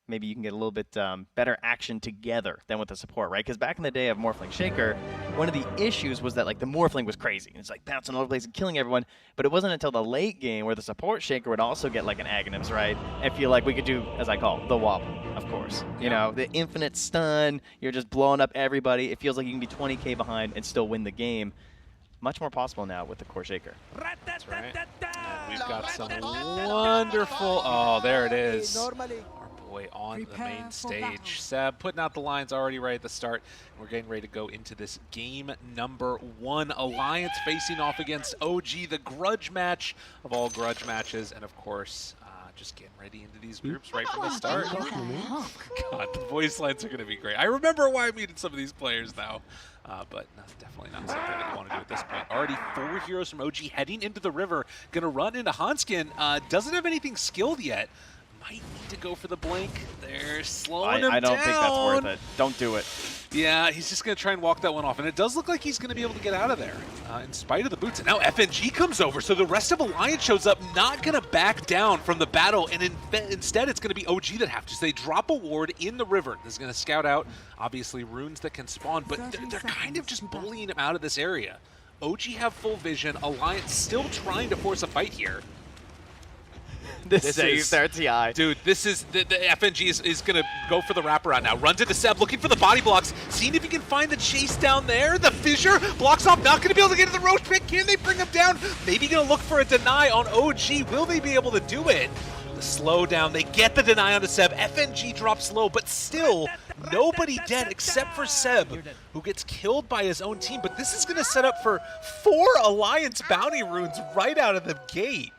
maybe you can get a little bit better action together than with the support, right? Because back in the day of Morphling Shaker, one of the issues was that like the Morphling was crazy. It's like bouncing all over the place and killing everyone. But it wasn't until the late game where the support Shaker would also get like an Aghanims, right? And feel like we could do, as I call, the wobble, of course. You know, the infinite stun. You're just blowing up everybody. It feels like you can be 20k behind and still win the game. Much more possible now with the core Shaker. That's right. And we've got some wonderful. Oh, there it is. Our boy on the main stage. Seb putting out the lines already right at the start. We're getting ready to go into this game number 1. Alliance facing off against OG, the grudge match of all grudge matches. And of course, just getting ready into these groups right from the start. God, the voice lines are going to be great. I remember why I muted some of these players now. But no, definitely not something that you want to do at this point. Already 4 heroes from OG heading into the river. Going to run into Hanskin. Doesn't have anything skilled yet. Might need to go for the blink. They're slowing him down. I don't think that's worth it. Don't do it. Yeah, he's just going to try and walk that one off. And it does look like he's going to be able to get out of there in spite of the boots. And now FNG comes over. So the rest of Alliance shows up, not going to back down from the battle. And instead, it's going to be OG that have to. So they drop a ward in the river. This is going to scout out, obviously, runes that can spawn. But they're kind of just bullying him out of this area. OG have full vision. Alliance still trying to force a fight here. This saves their TI. Dude, this is, the FNG is going to go for the wraparound now. Runs into Seb, looking for the body blocks. Seeing if he can find the chase down there. The fissure blocks off, not going to be able to get to the roach pick. Can they bring him down? Maybe going to look for a deny on OG. Will they be able to do it? The slow down, they get the deny onto Seb. FNG drops low, but still nobody dead except for Seb, who gets killed by his own team. But this is going to set up for 4 Alliance bounty runes right out of the gate.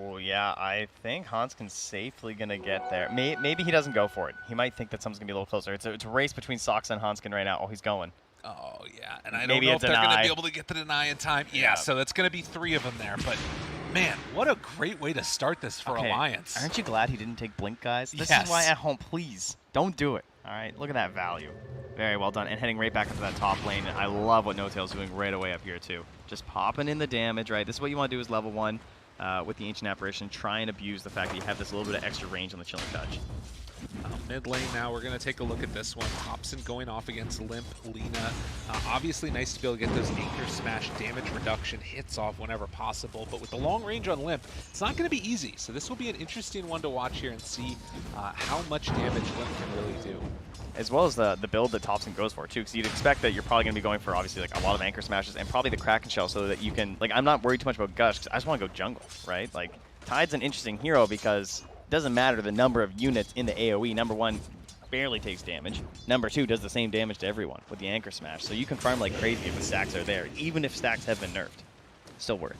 Oh, yeah, I think Hanskin's safely going to get there. Maybe he doesn't go for it. He might think that something's going to be a little closer. It's a race between Sox and Hanskin right now. Oh, he's going. Oh, yeah, and I don't know if they're going to be able to get the deny in time. Yeah, so that's going to be 3 of them there. But, man, what a great way to start this for Alliance. Aren't you glad he didn't take Blink, guys? This is why at home, please, don't do it. All right, look at that value. Very well done. And heading right back into that top lane. I love what N0tail's doing right away up here, too. Just popping in the damage, right? This is what you want to do is level 1. With the Ancient Apparition, try and abuse the fact that you have this little bit of extra range on the Chilling Touch. Mid lane now, we're going to take a look at this one. Hobson going off against Limp, Lina. Obviously nice to be able to get those Anchor Smash damage reduction hits off whenever possible, but with the long range on Limp, it's not going to be easy. So this will be an interesting one to watch here and see how much damage Limp can really do. As well as the build that Topson goes for, too, because you'd expect that you're probably going to be going for, obviously, like a lot of Anchor Smashes and probably the Kraken Shell so that you can, like, I'm not worried too much about Gush, because I just want to go jungle, right? Like, Tide's an interesting hero because it doesn't matter the number of units in the AoE. Number 1, barely takes damage. Number 2, does the same damage to everyone with the Anchor Smash. So you can farm like crazy if the stacks are there, even if stacks have been nerfed. Still worth it.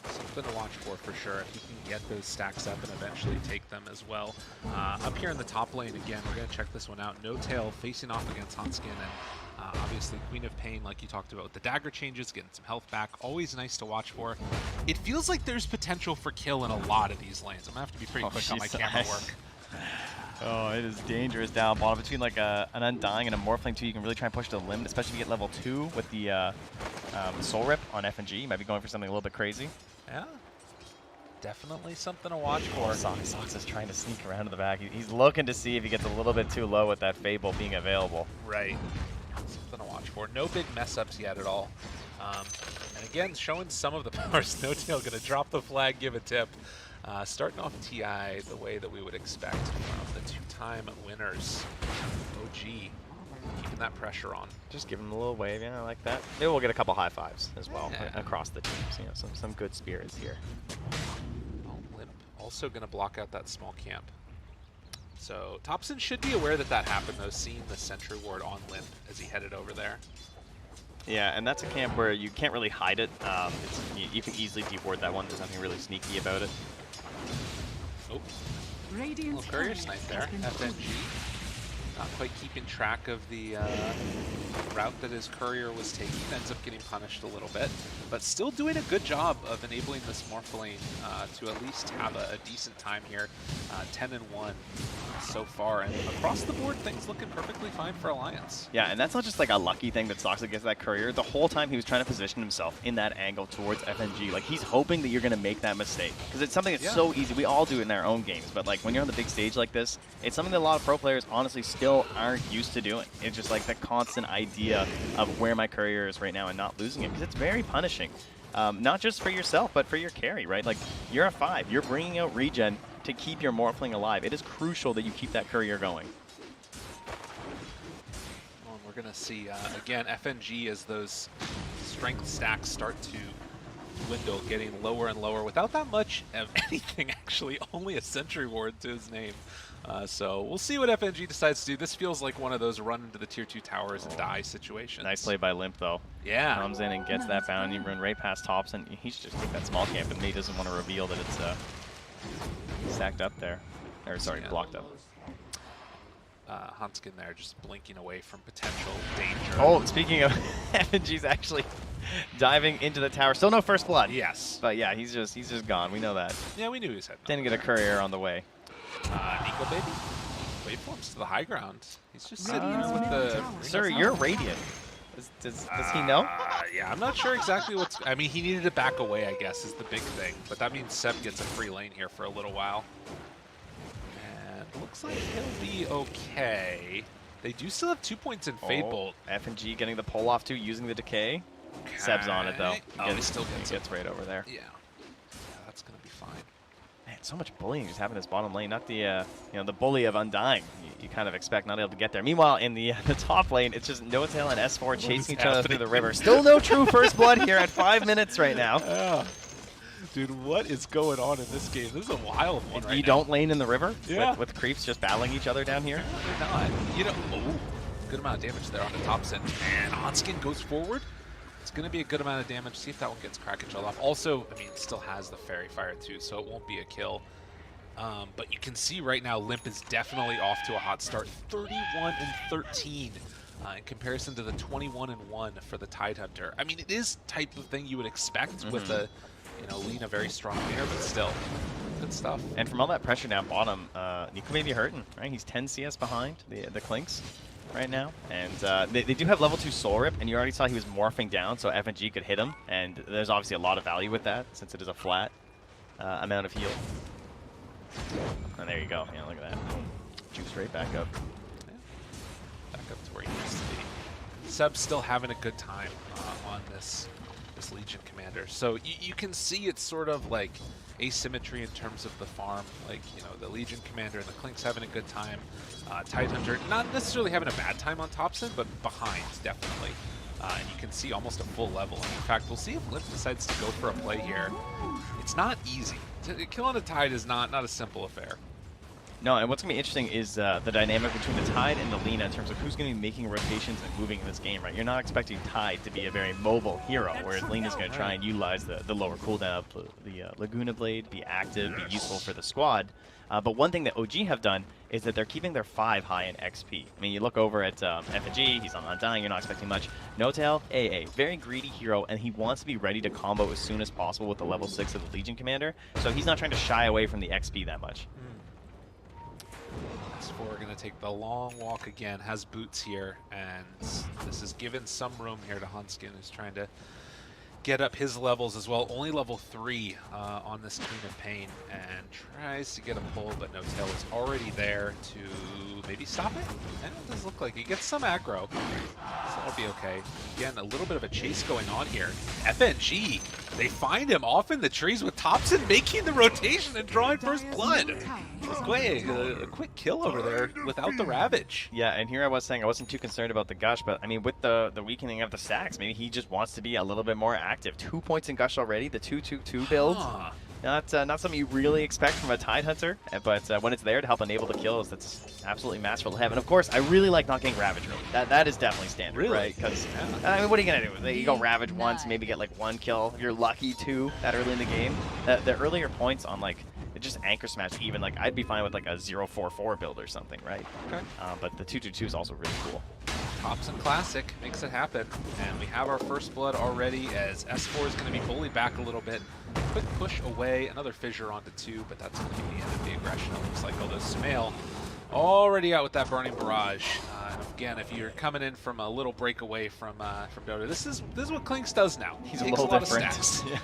Something to watch for sure. If you can get those stacks up and eventually take them as well. Up here in the top lane again, we're going to check this one out. N0tail facing off against Hanskin and obviously Queen of Pain, like you talked about with the dagger changes, getting some health back. Always nice to watch for. It feels like there's potential for kill in a lot of these lanes. I'm going to have to be pretty quick on my camera work. Oh, it is dangerous down bottom. Between like an Undying and a Morphling 2, you can really try and push to the limit, especially if you get level 2 with the Soul Rip on FNG. You might be going for something a little bit crazy. Yeah, definitely something to watch for. Sox is trying to sneak around to the back. He's looking to see if he gets a little bit too low with that Fable being available. Right. Something to watch for. No big mess ups yet at all. And again, showing some of the powers. N0tail going to drop the flag, give a tip. Starting off TI the way that we would expect from the 2-time winners. OG keeping that pressure on. Just give him a little wave, yeah, I like that. Maybe we'll get a couple high fives as well across the teams. You know, some good spirits here. Oh, Limp also going to block out that small camp. So Topson should be aware that that happened though, seeing the sentry ward on Limp as he headed over there. Yeah, and that's a camp where you can't really hide it. You can easily deward that one. There's nothing really sneaky about it. Oh, little courier snipe there. FNG not quite keeping track of the route that his courier was taking. Ends up getting punished a little bit, but still doing a good job of enabling this Morph lane to at least have a decent time here. 10-1. so far. And across the board, things looking perfectly fine for Alliance. Yeah, and that's not just like a lucky thing that Sox against that courier. The whole time he was trying to position himself in that angle towards FNG. Like, he's hoping that you're going to make that mistake. Because it's something that's so easy. We all do it in our own games. But, like, when you're on the big stage like this, it's something that a lot of pro players honestly still aren't used to doing. It's just, like, the constant idea of where my courier is right now and not losing it. Because it's very punishing. Not just for yourself, but for your carry, right? Like, you're a 5. You're bringing out regen to keep your Morphling alive. It is crucial that you keep that courier going. Well, we're going to see, again, FNG as those strength stacks start to dwindle, getting lower and lower without that much of anything, actually. Only a Sentry Ward to his name. So we'll see what FNG decides to do. This feels like one of those run into the tier 2 towers and die situations. Nice play by Limp, though. Yeah. Comes in and gets that bounty run right past Tops, and he should just take that small camp, and May doesn't want to reveal that it's stacked up there. Or, sorry, blocked up. Huntskin there just blinking away from potential danger. Oh, speaking of, FNG's actually diving into the tower. Still no first blood. Yes. But yeah, he's just gone. We know that. Yeah, we knew he was heading. Didn't get a courier on the way. Nico Baby. Waveforms to the high ground. He's just sitting there with the... Sir, you're Radiant. Does he know? Yeah, I'm not sure exactly what's... I mean, he needed to back away, I guess, is the big thing. But that means Seb gets a free lane here for a little while. And looks like he'll be okay. They do still have 2 points in Fade Bolt. FNG getting the pull off too, using the decay. Okay. Seb's on it, though. He still gets right over there. Yeah. That's going to be fine. Man, so much bullying just happening in this bottom lane. Not the, you know, the bully of Undying. You kind of expect not able to get there. Meanwhile, in the top lane, it's just Notail and S4 chasing each other through the river. Still no true first blood here at 5 minutes right now. Dude, what is going on in this game? This is a wild one right now. You don't lane in the river? Yeah. With creeps just battling each other down here? Not. You know, good amount of damage there on the top end. And Onskin goes forward. It's going to be a good amount of damage. See if that one gets Krakenshell off. Also, I mean, it still has the Fairy Fire too, so it won't be a kill. But you can see right now, Limp is definitely off to a hot start. 31-13 in comparison to the 21-1 for the Tidehunter. I mean, it is type of thing you would expect with a, you know, Lina very strong here, but still, good stuff. And from all that pressure down bottom, Nico may be hurting, right? He's 10 CS behind the Clinks right now, and they do have level 2 Soul Rip, and you already saw he was morphing down, so FNG could hit him, and there's obviously a lot of value with that since it is a flat amount of heal. And there you go. Yeah, look at that. Juice right back up. Yeah. Back up to where he used to be. Seb's still having a good time on this Legion Commander. So you can see it's sort of like asymmetry in terms of the farm. Like, you know, the Legion Commander and the Clink's having a good time. Tidehunter not necessarily having a bad time on Topson, but behind, definitely. And you can see almost a full level. And in fact, we'll see if Limp decides to go for a play here. It's not easy. Killing a Tide is not a simple affair. No, and what's going to be interesting is the dynamic between the Tide and the Lina in terms of who's going to be making rotations and moving in this game, right? You're not expecting Tide to be a very mobile hero, whereas Lina's going to try and utilize the lower cooldown, the Laguna Blade, be active, be useful for the squad. But one thing that OG have done is that they're keeping their 5 high in XP. I mean, you look over at FNG, he's on Undying, you're not expecting much. Notail, AA, very greedy hero, and he wants to be ready to combo as soon as possible with the level 6 of the Legion Commander, so he's not trying to shy away from the XP that much. S4 going to take the long walk again, has boots here, and this is given some room here to Huntskin, who's trying to get up his levels as well. Only level 3 on this Queen of Pain, and tries to get a pull, but Notail is already there to maybe stop it. And it does look like he gets some aggro, so that'll be okay. Again, a little bit of a chase going on here. FNG, they find him off in the trees with Topson making the rotation and drawing first blood. A quick kill over there without the Ravage. Yeah, and here I was saying I wasn't too concerned about the Gush, but I mean, with the weakening of the stacks, maybe he just wants to be a little bit more active. 2 points in Gush already, the 2-2-2 build. Not something you really expect from a Tidehunter, but when it's there to help enable the kills, that's absolutely masterful to have. And of course, I really like not getting Ravage early. That is definitely standard, right? Because I mean, what are you gonna do? You go Ravage once, maybe get like 1 kill. If you're lucky 2 that early in the game. The earlier points on like just anchor smash, even like I'd be fine with like a 0-4-4 build or something, right? Okay. But the 2-2-2 is also really cool. Topson Classic makes it happen, and we have our first blood already as S4 is going to be bullied back a little bit. Quick push away, another fissure onto 2, but that's going to be the end of the aggression. It looks like, although Sumail Already out with that Burning Barrage. And again, if you're coming in from a little break away from Dota, this is what Klinx does now. He's He a takes little lot different. of stacks. Yeah.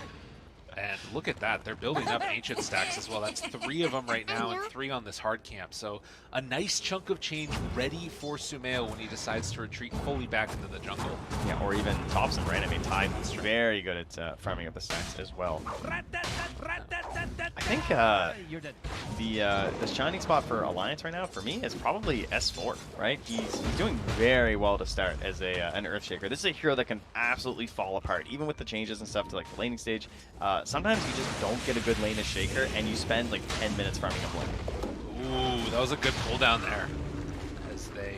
And look at that, they're building up ancient stacks as well. That's 3 of them right now and 3 on this hard camp. So a nice chunk of change ready for Sumail when he decides to retreat fully back into the jungle. Yeah, or even Thompson, right? I mean, Tide's very good at farming up the stacks as well. I think the shining spot for Alliance right now, for me, is probably S4, right? He's doing very well to start as an Earthshaker. This is a hero that can absolutely fall apart, even with the changes and stuff to like the laning stage. Sometimes you just don't get a good lane as Shaker, and you spend like 10 minutes farming up lane. Ooh, that was a good pull down there. As they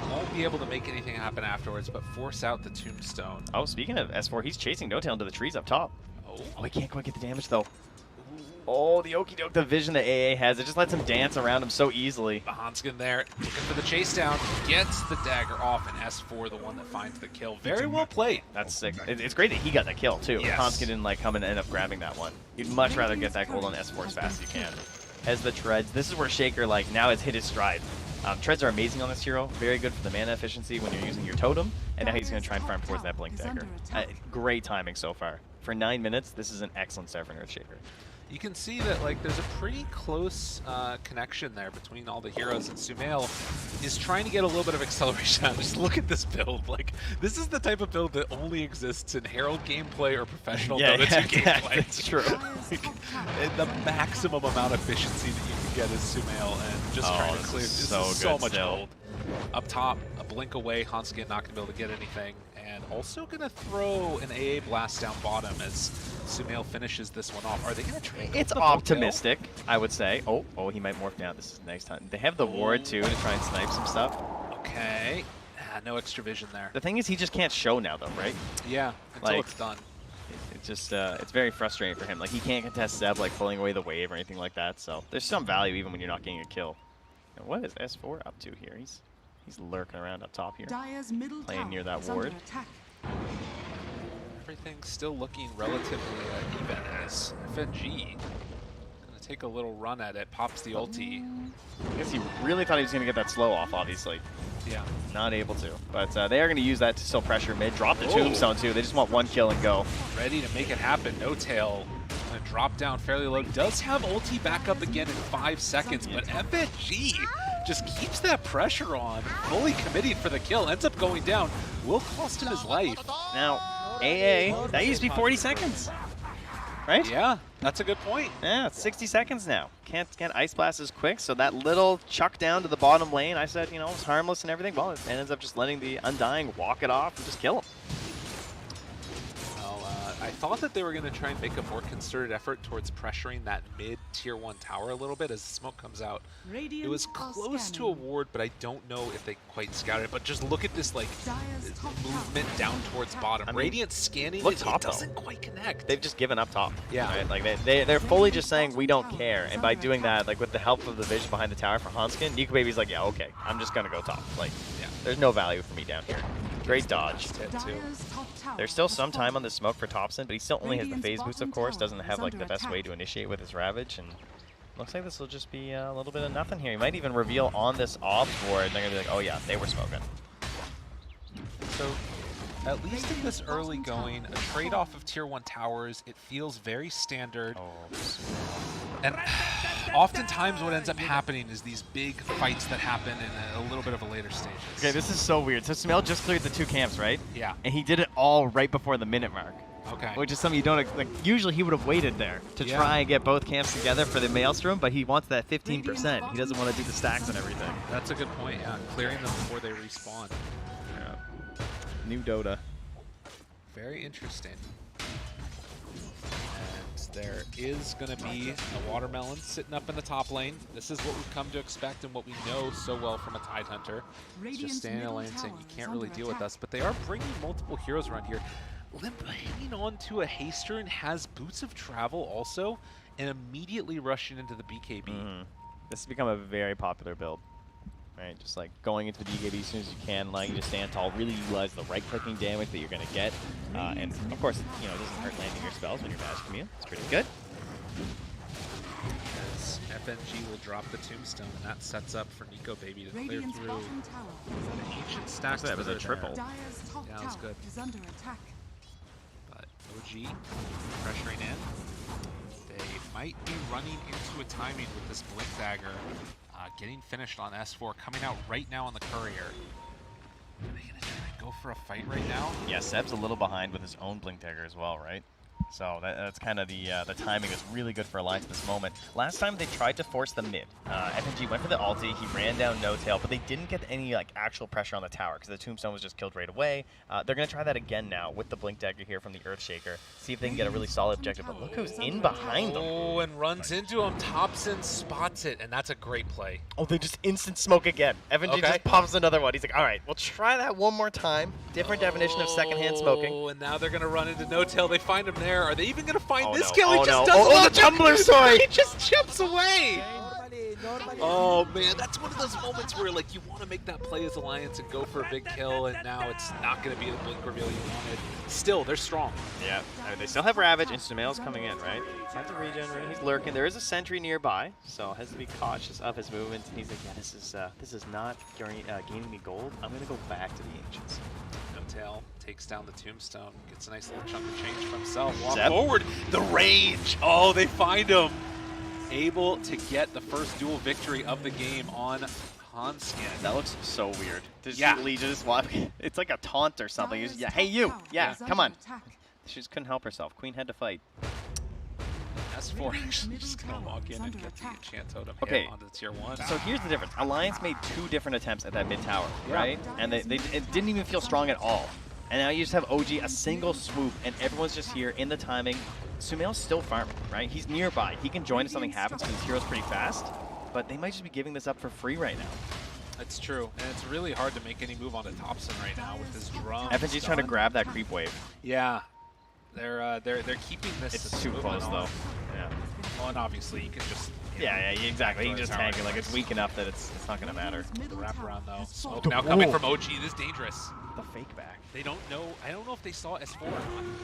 won't be able to make anything happen afterwards, but force out the Tombstone. Oh, speaking of S4, he's chasing No-Tail into the trees up top. Oh, he can't quite get the damage though. Oh, the okey doke, the vision that AA has, it just lets him dance around him so easily. Hanskin there, looking for the chase down, gets the dagger off, and S4 the one that finds the kill. Very well played. That's sick. It's great that he got that kill too. Yes. Hanskin didn't like come and end up grabbing that one. You'd much rather get that gold on S4 as fast as you can. As the treads, this is where Shaker like now has hit his stride. Treads are amazing on this hero, very good for the mana efficiency when you're using your totem, and now he's going to try and farm towards that Blink Dagger. Great timing so far. For 9 minutes, this is an excellent start for an Earthshaker. You can see that like there's a pretty close connection there between all the heroes, and Sumail is trying to get a little bit of acceleration out. Just look at this build. Like, this is the type of build that only exists in Herald gameplay or professional Dota 2 gameplay. That's true. Like, the maximum amount of efficiency that you can get is Sumail, and just trying to clear. This is so much gold. Up top, a blink away, Hanskin not going to be able to get anything. And also going to throw an AA blast down bottom as Sumail finishes this one off. Are they going to try? It's optimistic, I would say. Oh, he might morph down. This is nice time. They have the ward too to try and snipe some stuff. Okay. No extra vision there. The thing is, he just can't show now, though, right? Yeah, until it's done. It's just, it's very frustrating for him. Like, he can't contest Zeb, like, pulling away the wave or anything like that. So there's some value even when you're not getting a kill. Now, what is S4 up to here? He's lurking around up top here, playing near that ward. Everything's still looking relatively even as FNG gonna take a little run at it, pops the ulti. I guess he really thought he was gonna get that slow off, obviously. Yeah. Not able to. But they are gonna use that to still pressure mid, drop the Tombstone too. They just want one kill and go. Ready to make it happen. No-Tail gonna drop down fairly low. Does have ulti back up again in 5 seconds, but FNG just keeps that pressure on, fully committed for the kill, ends up going down, will cost him his life. Now, AA, that used to be 40 seconds, right? Yeah, that's a good point. Yeah, it's 60 seconds now. Can't Ice Blast as quick, so that little chuck down to the bottom lane, I said, you know, it's harmless and everything. Well, it ends up just letting the Undying walk it off and just kill him. I thought that they were going to try and make a more concerted effort towards pressuring that mid-tier 1 tower a little bit as the smoke comes out. It was close to a ward, but I don't know if they quite scouted it. But just look at this, like, movement down towards bottom. I mean, Radiant scanning it, it doesn't quite connect. They've just given up top. Yeah. Right? Like, they're fully just saying, we don't care. And by doing that, like, with the help of the vision behind the tower for Hanskin, Nico Baby's like, yeah, okay, I'm just going to go top. Like, yeah, there's no value for me down here. Great dodge. There's still some time on the smoke for Thompson, but he still only has the phase boost, of course. Doesn't have like the best way to initiate with his Ravage, and looks like this will just be a little bit of nothing here. He might even reveal on this off board, and they're gonna be like, oh yeah, they were smoking. So, at least in this early going, a trade-off of tier 1 towers, it feels very standard. And oftentimes what ends up happening is these big fights that happen in a little bit of a later stage. Okay, this is so weird. So Sumail just cleared the 2 camps, right? Yeah. And he did it all right before the minute mark. Okay. Which is something you don't like. Usually he would have waited there to try and get both camps together for the Maelstrom, but he wants that 15%. He doesn't want to do the stacks and everything. That's a good point, yeah. Clearing them before they respawn. Yeah. New Dota. Very interesting. There is going to be a Watermelon sitting up in the top lane. This is what we've come to expect and what we know so well from a Tidehunter. It's just standing in the lane saying, you can't really deal with us. But they are bringing multiple heroes around here. Limp hanging on to a Haster and has Boots of Travel also, and immediately rushing into the BKB. This has become a very popular build. Right, just like going into the BKB as soon as you can, allowing you to stand tall, really utilize the right-clicking damage that you're going to get. And of course, you know, it doesn't hurt landing your spells when you're magic immune. It's pretty good. As FNG will drop the tombstone, and that sets up for Nico Baby to clear Radiant's through bottom tower the ancient stacks. That was a that are triple. there. Dire's top Yeah, that was tower good. is under attack. But OG pressuring in. They might be running into a timing with this Blink Dagger. Getting finished on S4, coming out right now on the Courier. Are they gonna try and go for a fight right now? Yeah, Seb's a little behind with his own Blink Dagger as well, right? So that's kind of the timing is really good for Alliance at this moment. Last time they tried to force the mid. FNG went for the ulti, he ran down No Tail, but they didn't get any like actual pressure on the tower because the tombstone was just killed right away. They're going to try that again now with the Blink Dagger here from the Earthshaker. See if they can get a really solid objective, but look who's in behind them. Oh, and runs into him. Thompson spots it, and that's a great play. Oh, they just instant smoke again. FNG just pops another one. He's like, all right, we'll try that one more time. Different definition of secondhand smoking. Oh, and now they're going to run into No Tail. They find him there. Are they even going to find this no. kill? He Oh, just no. does Oh, logic. the tumbler sword. He just chips away. Oh man, that's one of those moments where like you want to make that play as Alliance and go for a big kill, and now it's not going to be the blink reveal you wanted. Still, they're strong. Yeah, I mean, they still have Ravage, and Sumail's coming in, right? Time to regen, he's lurking. There is a sentry nearby, so has to be cautious of his movements. And he's like, yeah, this is not gaining me gold. I'm gonna go back to the Ancients. No Tail takes down the tombstone, gets a nice little chunk of change for himself. Walk Zeb. forward, the rage. Oh, they find him. Able to get the first duel victory of the game on Hanskin. That looks so weird. Yeah. Legion just walk. It's like a taunt or something. He's, yeah, hey you. Yeah, come on. She just couldn't help herself. Queen had to fight. S4 actually just gonna walk in and get the enchant totem Okay. hit onto the tier 1. So here's the difference. Alliance made 2 different attempts at that mid tower, right? And it didn't even feel strong at all. And now you just have OG, a single swoop, and everyone's just here in the timing. Sumail's still farming, right? He's nearby. He can join if something happens because his hero's pretty fast. But they might just be giving this up for free right now. That's true, and it's really hard to make any move on the Thompson right now with this drum. FNG's trying to grab that creep wave. Yeah, they're keeping this. It's too close though. Yeah. Well, and obviously you can just. Yeah, exactly. You can just tank it like it's weak enough that it's not gonna matter. The wraparound though. Smoke Oh, now coming ooh. from OG. This is dangerous. The fake back. They don't know. I don't know if they saw S4 or not.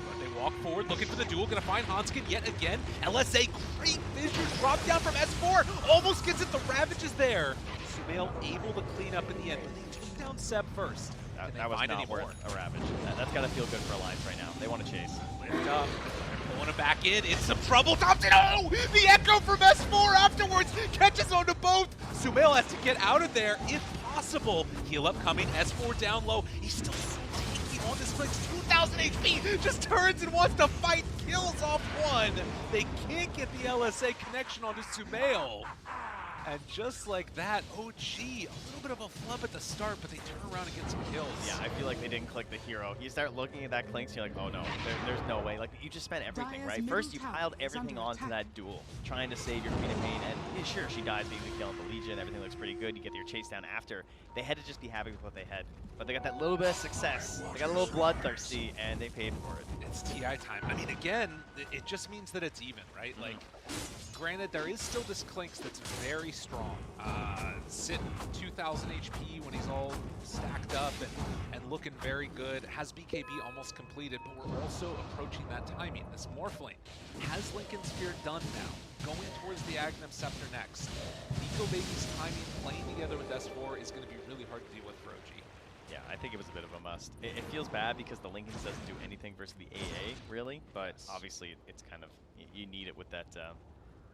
But they walk forward, looking for the duel. Gonna find Hanskin yet again. LSA, great vision. Drop down from S4. Almost gets it. The Ravage is there. Sumail able to clean up in the end, but they took down Seb first. That was not worth a Ravage. That's gotta feel good for Alliance right now. They want to chase. Lift up. They're pulling him back in. It's some trouble. Thompson. Oh! The echo from S4 afterwards catches onto both. Sumail has to get out of there if possible. Heal up coming. S4 down low. He's still so tanky on this Blitz. 2,000 HP. Just turns and wants to fight. Kills off one. They can't get the LSA connection onto Sumail. And just like that, OG, a little bit of a flub at the start, but they turn around and get some kills. Yeah, I feel like they didn't click the hero. You start looking at that Clinks, you're like, oh no, there's no way. Like, you just spent everything, right? First, you piled everything onto that duel, trying to save your Queen of Pain, and yeah, sure, she dies being the kill on the Legion, everything looks pretty good, you get your chase down after. They had to just be happy with what they had, but they got that little bit of success. They got a little bloodthirsty, and they paid for it. It's TI time. I mean, again, it just means that it's even, right? Like, granted, there is still this Clinks that's very strong. Sitting 2,000 HP when he's all stacked up and looking very good. Has BKB almost completed, but we're also approaching that timing. This Morphling has Linken's Sphere done now. Going towards the Aghanim Scepter next. Nico Baby's timing playing together with S4 is going to be really hard to deal with for OG. Yeah, I think it was a bit of a must. It feels bad because the Linken's doesn't do anything versus the AA, really, but obviously it's kind of, you need it with that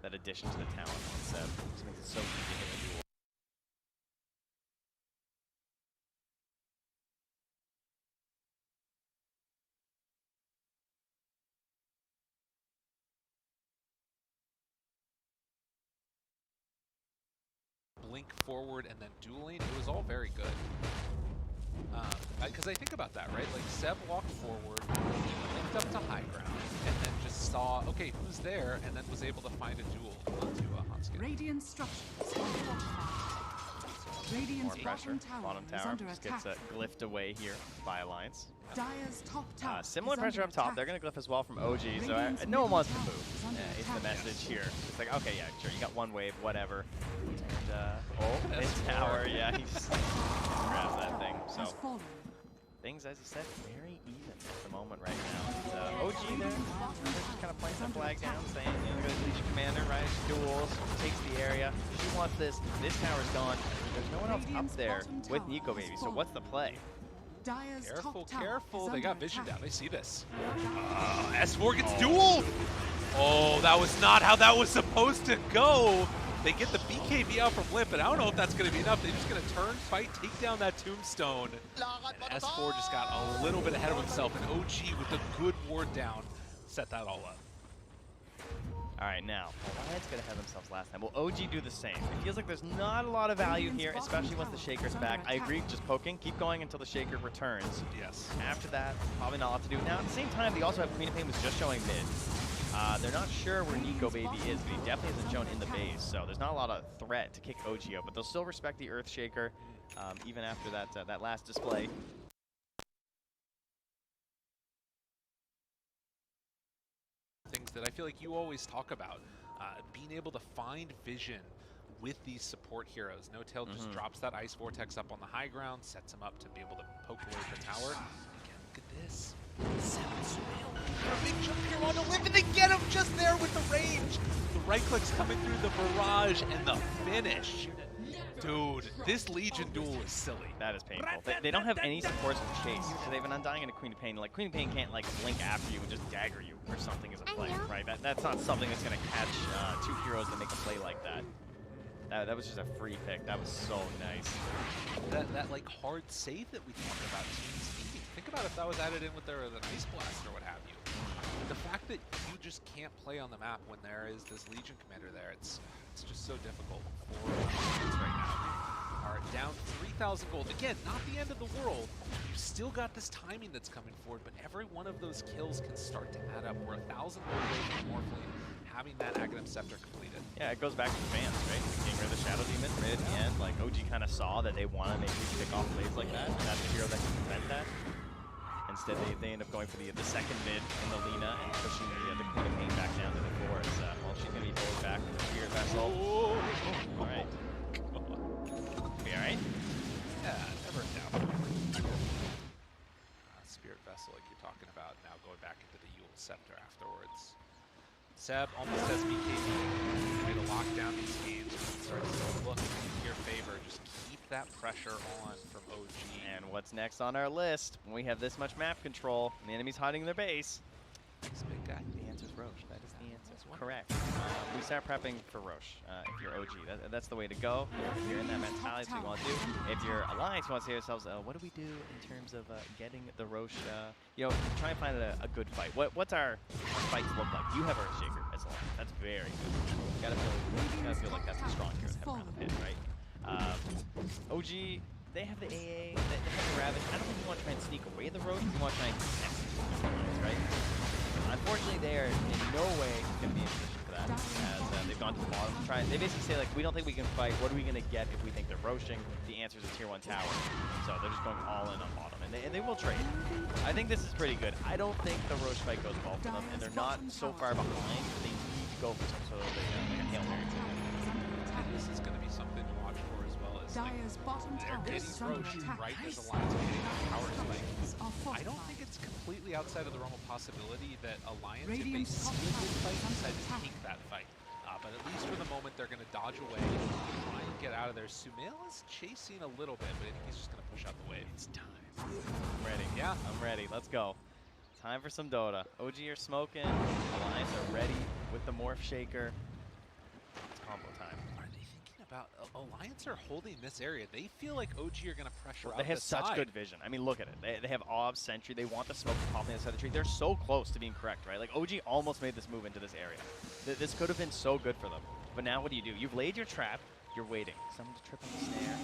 that addition to the talent. It just makes it so easy to hit a duel. Blink forward and then dueling, it was all very good. Because I think about that, right? Like, Seb walked forward, linked up to high ground, and then just saw, okay, who's there, and then was able to find a duel onto Hanskin. Radiant structures are fortified. Radiant's More pressure. Bottom is tower under just attack. gets glyphed away here by Alliance. Dire's top tower Similar is pressure under up top. attack. They're going to glyph as well from OG, so Radiant's no one wants to middle move. tower is under Is the attack. message here. It's like, okay, yeah, sure, you got one wave, whatever. And, oh, mid tower, yeah, he just grabs that thing. So Has fallen. things, as you said, very even at the moment right now. And, OG there, they're just kind of playing the flag down, saying, you know, there's Legion Commander, right? Duels, takes the area. She wants this. This tower's gone. There's no one else up there with Nico Baby. So what's the play? Dire's Careful, top tower careful. is They got under vision attack. down. They see this. S4 gets dueled. Oh, that was not how that was supposed to go. They get the BKB out from Limp, and I don't know if that's going to be enough. They're just going to turn, fight, take down that tombstone. And S4 just got a little bit ahead of himself, and OG with a good ward down set that all up. All right, now, Alliance got ahead of themselves last time. Will OG do the same? It feels like there's not a lot of value here, especially once the Shaker's back. I agree, just poking, keep going until the Shaker returns. Yes. After that, probably not a lot to do. Now, at the same time, they also have Queen of Pain was just showing mid. They're not sure where Nico Baby is, but he definitely hasn't shown in the base, so there's not a lot of threat to kick OG out, but they'll still respect the Earth Shaker, even after that, that last display. Things that I feel like you always talk about, being able to find vision with these support heroes. No-Tail just drops that Ice Vortex up on the high ground, sets him up to be able to poke away the tower. Again, look at this. A big jump here on the Limp, and they get him just there with the range. The right click's coming through the barrage and the finish. Dude, this Legion duel is silly. That is painful. They don't have any supports with Chase, so they have an Undying and a Queen of Pain. Like, Queen of Pain can't, like, blink after you and just dagger you or something as a play, right? That's not something that's going to catch two heroes that make a play like that. That was just a free pick. That was so nice. That like, hard save that we talked about, teams needing. Think about if that was added in with their Ice Blast or what have you. The fact that you just can't play on the map when there is this Legion Commander there, it's just so difficult for us right now. We are down 3,000 gold. Again, not the end of the world. You've still got this timing that's coming forward, but every one of those kills can start to add up. We're 1,000 gold away from Morphling having that Aghanim Scepter completed. Yeah, it goes back to the fans, right? Getting rid of the Shadow Demon right at the end. Like, OG kind of saw that they want to make these pick off plays like that, and that's a hero that can prevent that. Instead, they end up going for the second mid in the Lina and pushing the Queen of Pain back down to the core. Well, she's going to be pulled back with the Spirit Vessel. All right. Be all right? Yeah, never in doubt. Spirit Vessel, like you're talking about, now going back into the Yule Scepter afterwards. Seb almost has BKB. Way to lock down these games. It starts to look in your favor. Just keep that pressure on from OG. And what's next on our list? When we have this much map control and the enemy's hiding in their base, This big guy. the answer is Roche. That is the answer. Correct. We start prepping for Roche if you're OG. That's the way to go. If you're in that mentality, that's what we want to do. If you're Alliance, we want to say to ourselves, what do we do in terms of getting the Roche? You know, try and find a good fight. What's our fights look like? You have Earthshaker as Alliance. That's very good. You gotta feel like that's a strong hero to have around the pit, right? OG. They have the AA, they have the Ravage. I don't think you want to try and sneak away the Roche. You want to try and connect the lines, right? Unfortunately, they are in no way going to be in position for that, as they've gone to the bottom to try. They basically say, like, we don't think we can fight. What are we going to get if we think they're roaching? The answer is a tier 1 tower. So they're just going all in on bottom, and they will trade. I think this is pretty good. I don't think the Roche fight goes well for them, and they're not so far behind that they need to go for some sort of like a Hail Mary. And this is going to be something to watch for as well as Dire's bottom they're tower getting is under Roche attack. right as Alliance is getting that power spike. I don't fortified. think it's completely outside of the realm of possibility that Alliance, if they Radiant's see top a good tower fight, is under decide to attack. take that fight. But at least for the moment, they're going to dodge away, try and get out of there. Sumail is chasing a little bit, but I think he's just going to push out the wave. It's time. I'm ready. Yeah. I'm ready. Let's go. Time for some Dota. OG are smoking. Alliance are ready with the Morph Shaker. It's combo time. Are they thinking about Alliance are holding this area? They feel like OG are going to pressure out They have the such side. good vision. I mean, look at it. They have Ob, Sentry. They want the smoke to pop on the other side of the tree. They're so close to being correct, right? Like, OG almost made this move into this area. This could have been so good for them. But now what do? You've laid your trap. You're waiting. Someone to trip on the snare.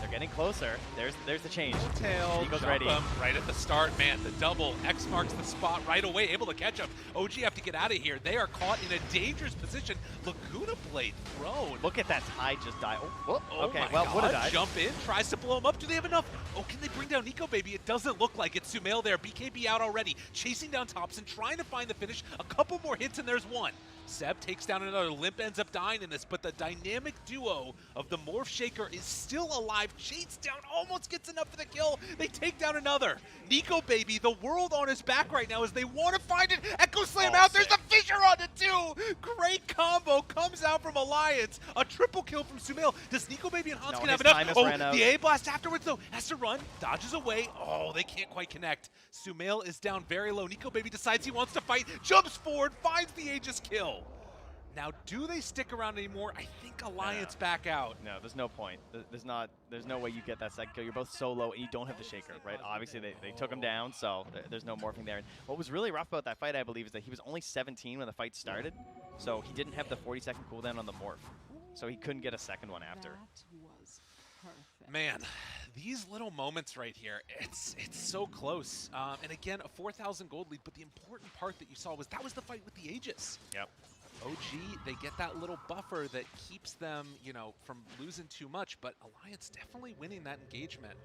They're getting closer. There's the change. Tail, Eagle's jump ready. him right at the start, man. The double, X marks the spot right away, able to catch him. OG have to get out of here. They are caught in a dangerous position. Laguna Blade thrown. Look at that Tide just die. Oh, whoop. Oh Okay, my well, God. would have died. Jump in, tries to blow him up. Do they have enough? Oh, can they bring down Nico Baby? It doesn't look like it. Sumail there, BKB out already. Chasing down Thompson, trying to find the finish. A couple more hits and there's one. Seb takes down another. Limp ends up dying in this, but the dynamic duo of the Morph Shaker is still alive. Chains down, almost gets enough for the kill. They take down another. Nico Baby, the world on his back right now as they want to find it. Echo Slam out, there's a fissure on it too! Great combo comes out from Alliance. A triple kill from Sumail. Does Nico Baby and Hans No, can have his time enough? has Oh, ran out. the A blast afterwards though. Has to run, dodges away. Oh, they can't quite connect. Sumail is down very low. Nico Baby decides he wants to fight, jumps forward, finds the Aegis kill. Now, do they stick around anymore? I think Alliance back out. No, there's no point. There's no way you get that second kill. You're both so low and you don't have the Shaker, right? Obviously, they took him down, so there's no morphing there. And what was really rough about that fight, I believe, is that he was only 17 when the fight started, so he didn't have the 40-second cooldown on the morph. So he couldn't get a second one after. That was perfect. Man, these little moments right here, it's so close. And again, a 4,000 gold lead, but the important part that you saw was that was the fight with the Aegis. Yep. OG, they get that little buffer that keeps them, you know, from losing too much, but Alliance definitely winning that engagement.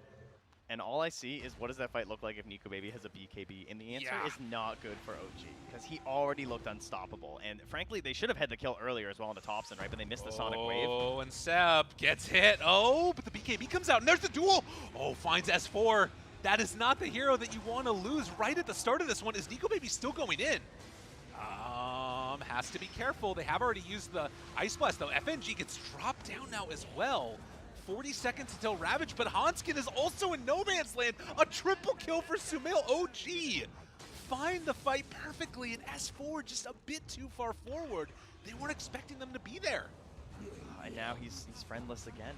And all I see is what does that fight look like if Nico Baby has a BKB? And the answer is not good for OG, because he already looked unstoppable. And frankly, they should have had the kill earlier as well on the Thompson, right? But they missed the Sonic Wave. Oh, and Seb gets hit. Oh, but the BKB comes out, and there's the duel. Oh, finds S4. That is not the hero that you want to lose right at the start of this one. Is Nico Baby still going in? Has to be careful. They have already used the Ice Blast, though. FNG gets dropped down now as well. 40 seconds until Ravage, but Hanskin is also in no man's land. A triple kill for Sumail. OG find the fight perfectly, and S4 just a bit too far forward. They weren't expecting them to be there. And now he's friendless again.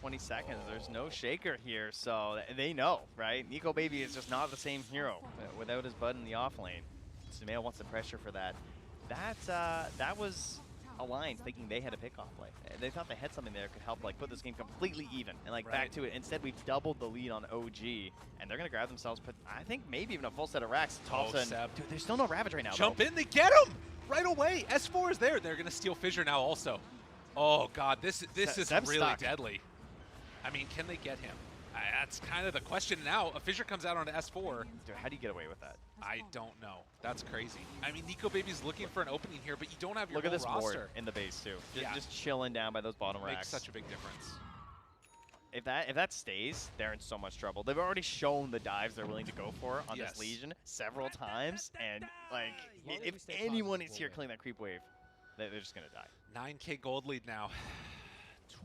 20 seconds. There's no Shaker here, so they know, right? Nico Baby is just not the same hero without his bud in the off lane. Sumail wants the pressure for that. That was Alliance thinking they had a pickoff play. They thought they had something there that could help like put this game completely even and like back to it. Instead, we've doubled the lead on OG, and they're gonna grab themselves. But I think maybe even a full set of racks. Thompson, dude, there's still no Ravage right now. Jump in, they get him right away. S4 is there. They're gonna steal Fissure now also. Oh God, this is really deadly. I mean, can they get him? That's kind of the question now. A Fissure comes out onto S4. Dude, how do you get away with that? I don't know. That's crazy. I mean, Nico Baby's looking for an opening here, but you don't have your Look at this roster. ward in the base too. Just chilling down by those bottom racks. Makes such a big difference. If that stays, they're in so much trouble. They've already shown the dives they're willing to go for on this Legion several times, and like if anyone is here killing that creep wave, they're just gonna die. 9K gold lead now.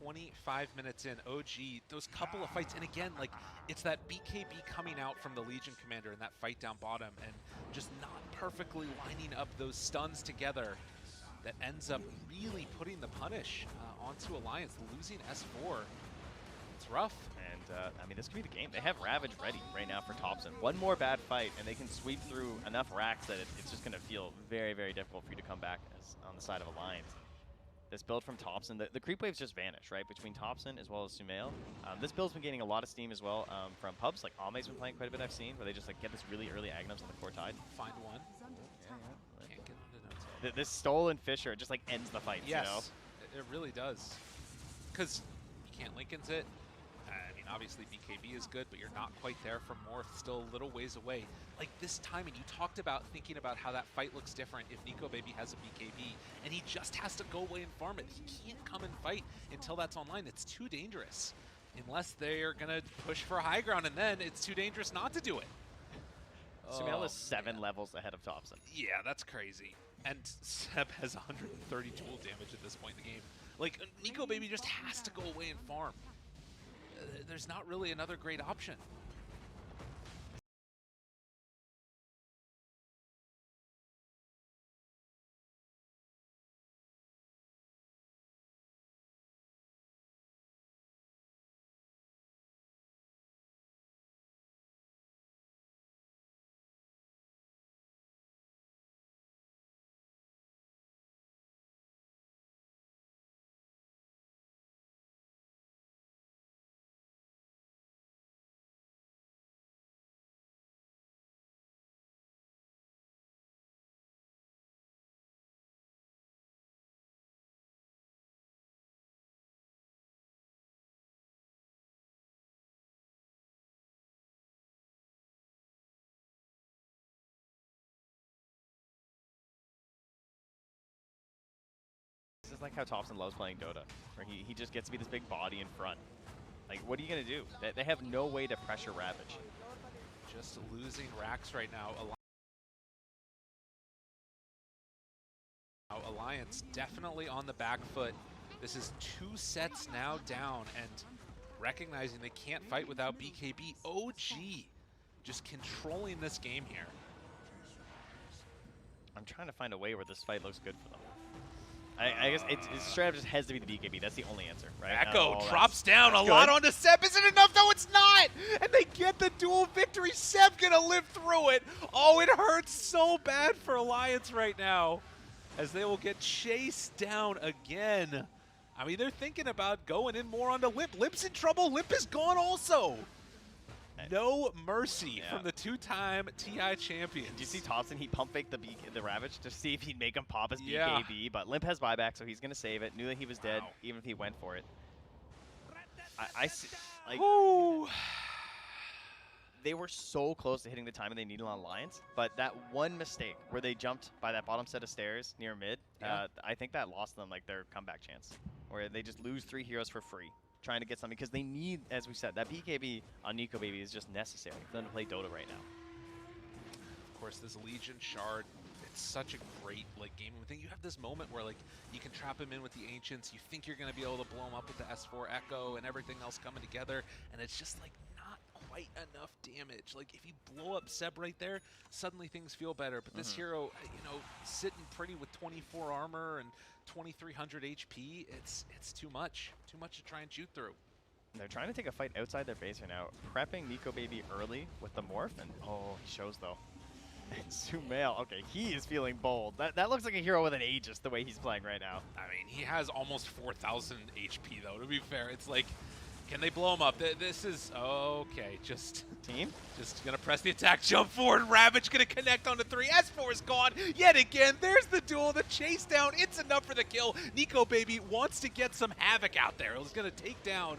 25 minutes in, OG, those couple of fights, and again, like, it's that BKB coming out from the Legion commander in that fight down bottom, and just not perfectly lining up those stuns together that ends up really putting the punish onto Alliance, losing S4. It's rough. And, I mean, this could be the game. They have Ravage ready right now for Thompson. One more bad fight, and they can sweep through enough racks that it's just going to feel very, very difficult for you to come back on the side of Alliance. This build from Thompson, the creep waves just vanish, right? Between Thompson as well as Sumail. This build's been gaining a lot of steam as well from pubs. Like Ame's been playing quite a bit, I've seen, where they just like get this really early Agnums on the core tide. Find one. Can't get into that. This stolen Fissure just like ends the fight, yes, you know? It really does. Because you can't Linken's it. I mean, obviously BKB is good, but you're not quite there for Morph, still a little ways away. Like this timing, you talked about thinking about how that fight looks different if Nico Baby has a BKB, and he just has to go away and farm it. He can't come and fight until that's online. It's too dangerous. Unless they're gonna push for high ground, and then it's too dangerous not to do it. Sumail is 7 levels ahead of Thompson. Yeah, that's crazy. And Seb has 130 tool damage at this point in the game. Like, Nico Baby just has to go away and farm. There's not really another great option. is like how Thompson loves playing Dota, where he just gets to be this big body in front. Like, what are you going to do? They have no way to pressure Ravage. Just losing Rax right now. Alliance definitely on the back foot. This is 2 sets now down, and recognizing they can't fight without BKB. OG just controlling this game here. I'm trying to find a way where this fight looks good for them. I guess it's straight up just has to be the BKB. That's the only answer, right? Echo drops down a lot onto Seb. Isn't enough? No, it's not! And they get the dual victory. Seb gonna live through it. Oh, it hurts so bad for Alliance right now, as they will get chased down again. I mean, they're thinking about going in more onto Limp. Limp's in trouble. Limp is gone also. No mercy from the 2-time TI champion. Did you see Thompson? He pump faked the Ravage to see if he'd make him pop his BKB, but Limp has buyback, so he's going to save it. Knew that he was dead, even if he went for it. I see, like, they were so close to hitting the timing they needed on Alliance, but that one mistake where they jumped by that bottom set of stairs near mid, I think that lost them like their comeback chance, where they just lose 3 heroes for free, trying to get something, because they need, as we said, that BKB on NicoBaby is just necessary for them to play Dota right now. Of course, this Legion Shard, it's such a great gaming thing. You have this moment where you can trap him in with the Ancients, you think you're going to be able to blow him up with the S4 Echo and everything else coming together, and it's just not quite enough damage. Like, if you blow up Seb right there, suddenly things feel better, but this hero, sitting pretty with 24 armor and 2300 HP, it's too much to try and shoot through. They're trying to take a fight outside their base right now, prepping NicoBaby early with the morph, and he shows though. And Sumail, okay, he is feeling bold. That looks like a hero with an Aegis the way he's playing right now. I mean, he has almost 4,000 HP though, to be fair. It's like, can they blow him up? This is, okay, just gonna press the attack, jump forward, Ravage gonna connect onto 3. S4 is gone yet again. There's the duel, the chase down, it's enough for the kill. NicoBaby wants to get some havoc out there. He's gonna take down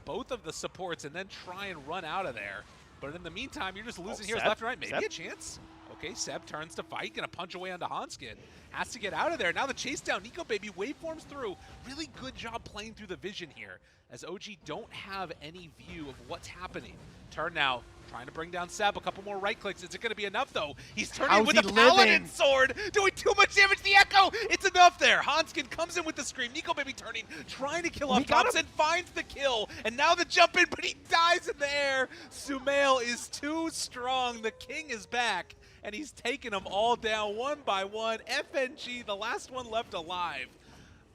both of the supports and then try and run out of there. But in the meantime, you're just losing heroes left and right. Maybe a chance. Okay, Seb turns to fight, gonna punch away onto Hanskin. Has to get out of there. Now the chase down, NicoBaby waveforms through. Really good job playing through the vision here, as OG don't have any view of what's happening. Turn now, trying to bring down Seb. A couple more right clicks. Is it gonna be enough though? He's turning with the Paladin sword, doing too much damage to the Echo. It's enough there. Hanskin comes in with the scream. NicoBaby turning, trying to kill off Thompson, finds the kill, and now the jump in, but he dies in the air. Sumail is too strong. The king is back, and he's taking them all down one by one. FNG, the last one left alive,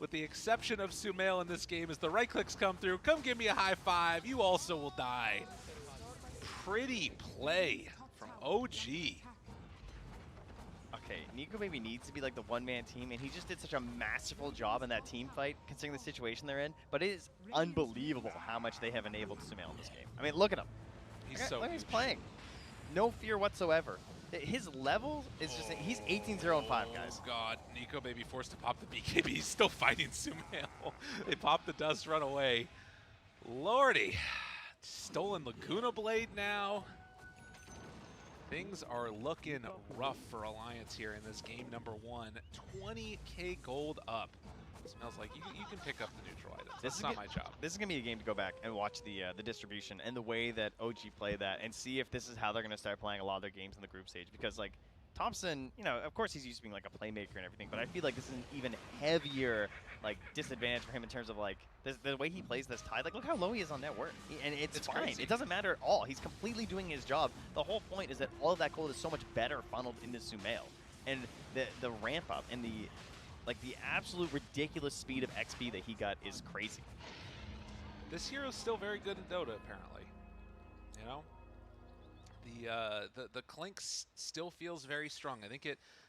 with the exception of Sumail in this game, as the right clicks come through. Come give me a high five. You also will die. Pretty play from OG. Okay, NicoBaby needs to be like the one-man team, and he just did such a masterful job in that team fight, considering the situation they're in. But it is unbelievable how much they have enabled Sumail in this game. I mean, look at him. Look, he's playing. No fear whatsoever. His level is just, he's 18-0-5, guys. Oh god, NicoBaby forced to pop the BKB. He's still fighting Sumail. They pop the dust, run away. Lordy. Stolen Laguna Blade now. Things are looking rough for Alliance here in this game number 1. 20k gold up. Smells like you can pick up the neutral items. That's not my job. This is going to be a game to go back and watch the distribution and the way that OG play that, and see if this is how they're going to start playing a lot of their games in the group stage. Because, like, Thompson, of course he's used to being like a playmaker and everything, but I feel like this is an even heavier disadvantage for him in terms of the way he plays this Tide. Like, look how low he is on net worth, and it's fine. Crazy. It doesn't matter at all. He's completely doing his job. The whole point is that all of that gold is so much better funneled into Sumail, and the ramp up and the absolute ridiculous speed of XP that he got is crazy. This hero's still very good in Dota, apparently. The Clink still feels very strong. I think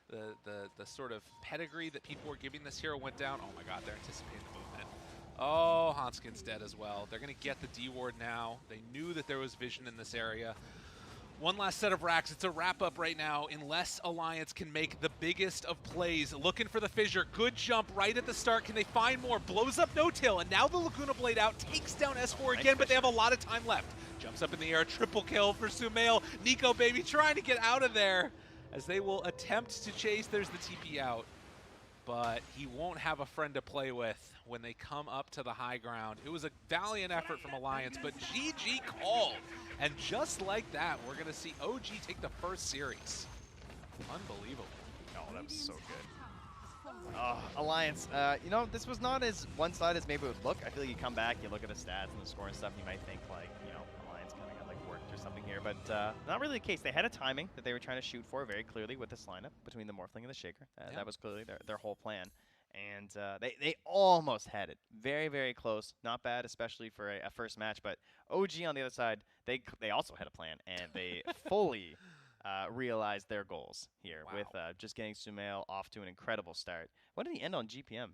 the sort of pedigree that people were giving this hero went down. Oh my god, they're anticipating the movement. Oh, Hanskin's dead as well. They're going to get the D-Ward now. They knew that there was vision in this area. One last set of racks. It's a wrap-up right now, unless Alliance can make the biggest of plays. Looking for the fissure. Good jump right at the start. Can they find more? Blows up No-Till, and now the Laguna Blade out. Takes down S4 again, but they have a lot of time left. Jumps up in the air. Triple kill for Sumail. NicoBaby trying to get out of there, as they will attempt to chase. There's the TP out. but he won't have a friend to play with when they come up to the high ground. It was a valiant effort from Alliance, but GG called. And just like that, we're going to see OG take the first series. Unbelievable. Oh, that was so good. Alliance, you know, this was not as one-sided as maybe it would look. I feel like you come back, you look at the stats and the score and stuff, you might think like, you know, Alliance kind of got like worked or something here, but not really the case. They had a timing that they were trying to shoot for very clearly with this lineup between the Morphling and the Shaker. That was clearly their whole plan. And they almost had it. Very, very close. Not bad, especially for a first match, but OG on the other side, they also had a plan, and they fully realized their goals here with just getting Sumail off to an incredible start. What did he end on GPM?